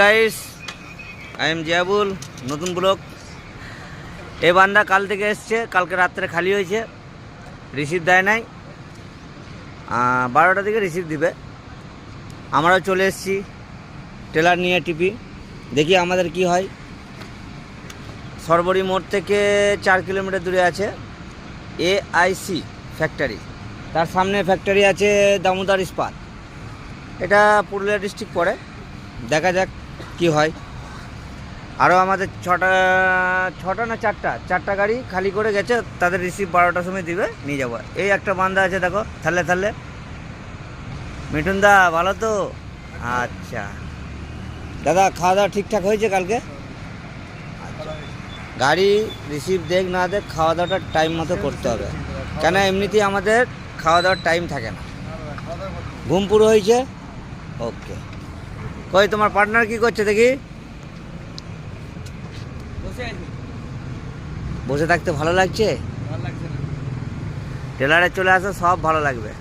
Guys, I am Ziabul. নতুন blog. এই বান্দা কাল থেকে এসছে, কালকে রাত্রে খালি হয়েছে, রিসিভ দেয় নাই। 12টার দিকে রিসিভ দিবে। আমরাও চলে এসেছি টেলার নিয়ে টিপি, দেখি আমাদের কি হয়। সরবরি মোড় থেকে 4 কিলোমিটার দূরে আছে AIC ফ্যাক্টরি, তার সামনে ফ্যাক্টরি আছে দামোদর ইস্পাত। এটা পুরুলিয়া ডিস্ট্রিক্ট পড়ে। দেখা যাক কি হয়। আরও আমাদের ছটা না চারটা গাড়ি খালি করে গেছে, তাদের রিসিভ 12টার সময় দিবে, নিয়ে যাবো। এই একটা বান্দা আছে দেখো, থালে মিঠুন দা, ভালো তো? আচ্ছা দাদা, খাওয়া দাওয়া ঠিকঠাক হয়েছে কালকে? গাড়ি রিসিভ দেখ না দেখ, খাওয়া দাওয়াটা টাইম মতো করতে হবে, কেন এমনিতেই আমাদের খাওয়া দাওয়ার টাইম থাকে না। ঘুম পুরো হয়েছে? ওকে। কই তোমার পার্টনার কি করছে দেখি? বসে থাকতে ভালো লাগছে? টেলারে চলে আসো, সব ভালো লাগবে।